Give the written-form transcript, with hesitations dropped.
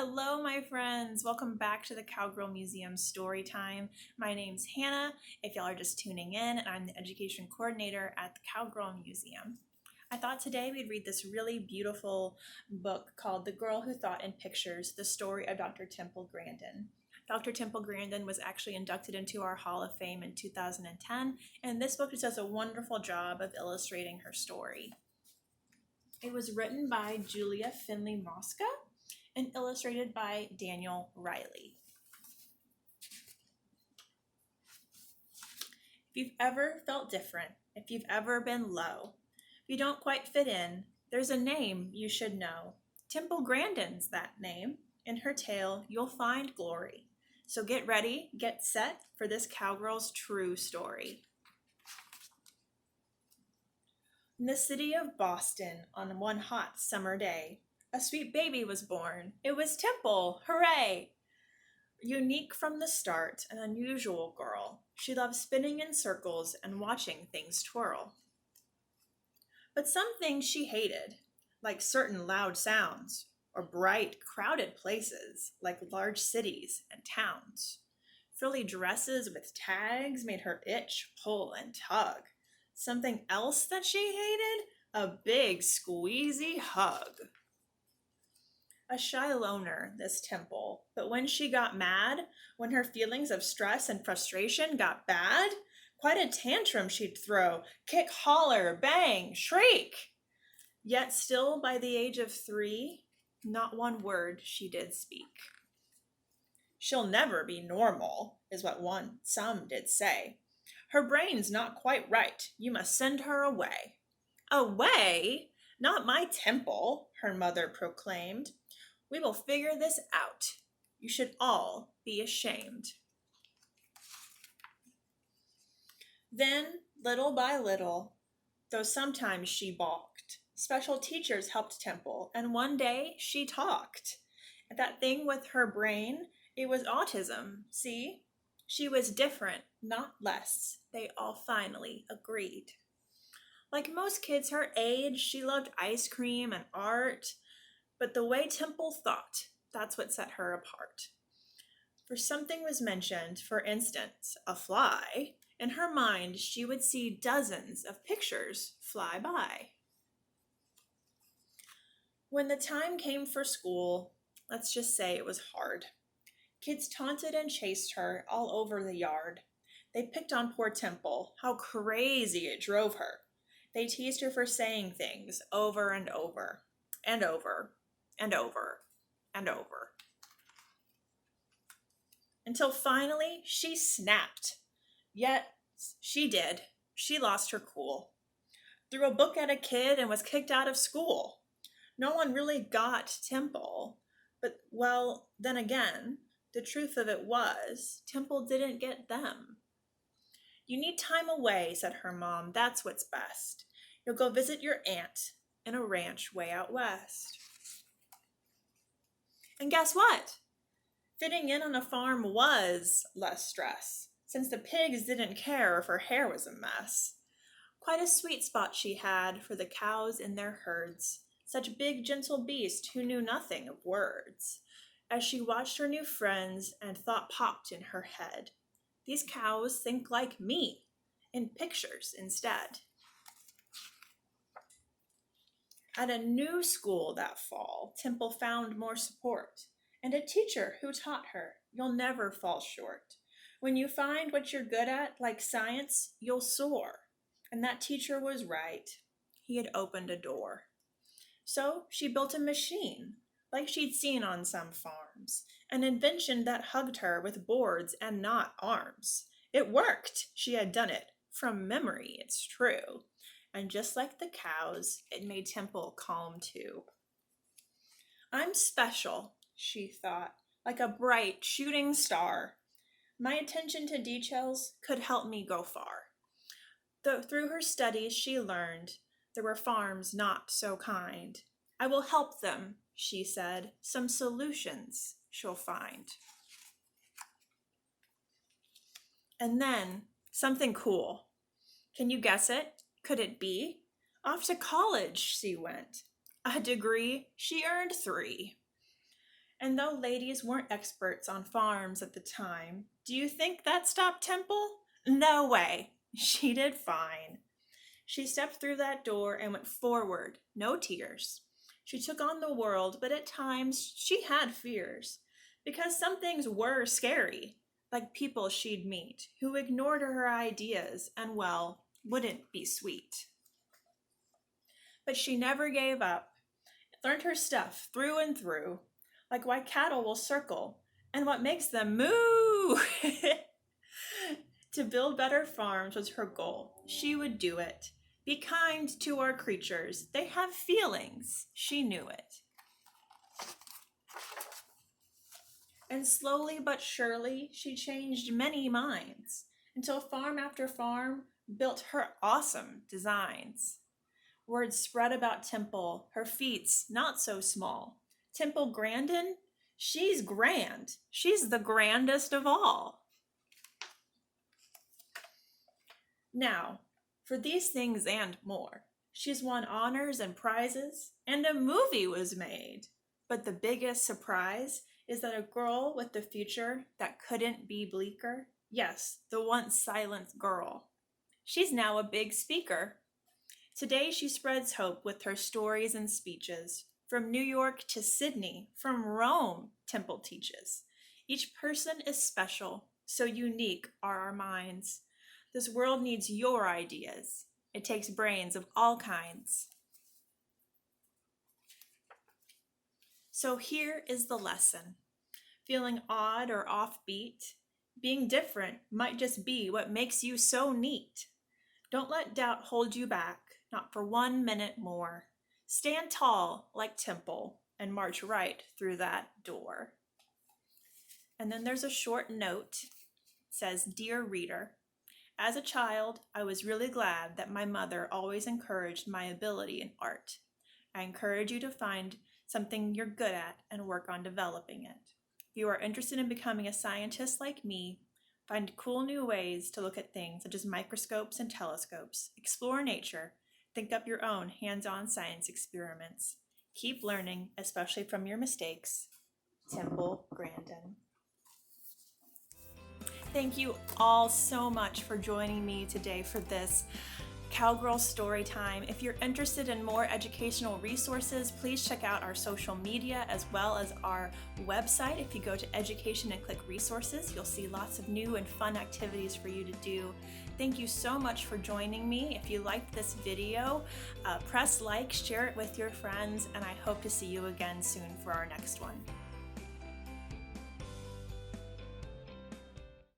Hello, my friends. Welcome back to the Cowgirl Museum Story Time. My name's Hannah, if y'all are just tuning in, and I'm the education coordinator at the Cowgirl Museum. I thought today we'd read this really beautiful book called The Girl Who Thought in Pictures, the story of Dr. Temple Grandin. Dr. Temple Grandin was actually inducted into our Hall of Fame in 2010, and this book just does a wonderful job of illustrating her story. It was written by Julia Finley Mosca and illustrated by Daniel Riley. If you've ever felt different, if you've ever been low, if you don't quite fit in, there's a name you should know. Temple Grandin's that name. In her tale, you'll find glory. So get ready, get set for this cowgirl's true story. In the city of Boston, on one hot summer day, a sweet baby was born. It was Temple, hooray! Unique from the start, an unusual girl, she loved spinning in circles and watching things twirl. But some things she hated, like certain loud sounds, or bright, crowded places, like large cities and towns. Frilly dresses with tags made her itch, pull, and tug. Something else that she hated? A big, squeezy hug. A shy loner, this Temple, but when she got mad, when her feelings of stress and frustration got bad, quite a tantrum she'd throw, kick, holler, bang, shriek. Yet still, by the age of 3, not one word she did speak. She'll never be normal, is what some did say. Her brain's not quite right, you must send her away. Away? Not my Temple, her mother proclaimed. We will figure this out. You should all be ashamed. Then, little by little, though sometimes she balked, special teachers helped Temple, and one day she talked. That thing with her brain, it was autism, see? She was different, not less, they all finally agreed. Like most kids her age, she loved ice cream and art, but the way Temple thought, that's what set her apart. For something was mentioned, for instance, a fly. In her mind, she would see dozens of pictures fly by. When the time came for school, let's just say it was hard. Kids taunted and chased her all over the yard. They picked on poor Temple, how crazy it drove her. They teased her for saying things over and over, and over, and over, and over. Until finally she snapped. Yet she did. She lost her cool. Threw a book at a kid and was kicked out of school. No one really got Temple. But, well, then again, the truth of it was, Temple didn't get them. You need time away, said her mom. That's what's best. You'll go visit your aunt in a ranch way out west. And guess what? Fitting in on a farm was less stress, since the pigs didn't care if her hair was a mess. Quite a sweet spot she had for the cows in their herds, such big, gentle beasts who knew nothing of words. As she watched her new friends, and thought popped in her head, these cows think like me, in pictures instead. At a new school that fall, Temple found more support, and a teacher who taught her, you'll never fall short. When you find what you're good at, like science, you'll soar. And that teacher was right. He had opened a door. So she built a machine, like she'd seen on some farms, an invention that hugged her with boards and not arms. It worked. She had done it. From memory, it's true. And just like the cows, it made Temple calm too. I'm special, she thought, like a bright shooting star. My attention to details could help me go far. Though through her studies she learned there were farms not so kind. I will help them, she said. Some solutions she'll find. And then something cool. Can you guess it? Could it be? Off to college she went. A degree she earned 3. And though ladies weren't experts on farms at the time, do you think that stopped Temple? No way. She did fine. She stepped through that door and went forward, no tears. She took on the world, but at times she had fears. Because some things were scary, like people she'd meet who ignored her ideas and, well, wouldn't be sweet. But she never gave up, learned her stuff through and through, like why cattle will circle and what makes them moo. To build better farms was her goal. She would do it. Be kind to our creatures. They have feelings. She knew it. And slowly but surely, she changed many minds until farm after farm built her awesome designs. Word spread about Temple, her feats not so small. Temple Grandin, she's grand. She's the grandest of all. Now, for these things and more, she's won honors and prizes, and a movie was made. But the biggest surprise is that a girl with the future that couldn't be bleaker, yes, the once silent girl, she's now a big speaker. Today she spreads hope with her stories and speeches. From New York to Sydney, from Rome, Temple teaches. Each person is special, so unique are our minds. This world needs your ideas. It takes brains of all kinds. So here is the lesson. Feeling odd or offbeat, being different might just be what makes you so neat. Don't let doubt hold you back, not for 1 minute more. Stand tall like Temple and march right through that door. And then there's a short note. It says, Dear reader, as a child, I was really glad that my mother always encouraged my ability in art. I encourage you to find something you're good at and work on developing it. If you are interested in becoming a scientist like me, find cool new ways to look at things such as microscopes and telescopes, explore nature, think up your own hands-on science experiments. Keep learning, especially from your mistakes. Temple Grandin. Thank you all so much for joining me today for this Cowgirl Story Time. If you're interested in more educational resources, please check out our social media as well as our website. If you go to education and click resources, you'll see lots of new and fun activities for you to do. Thank you so much for joining me. If you liked this video, press like, share it with your friends, and I hope to see you again soon for our next one.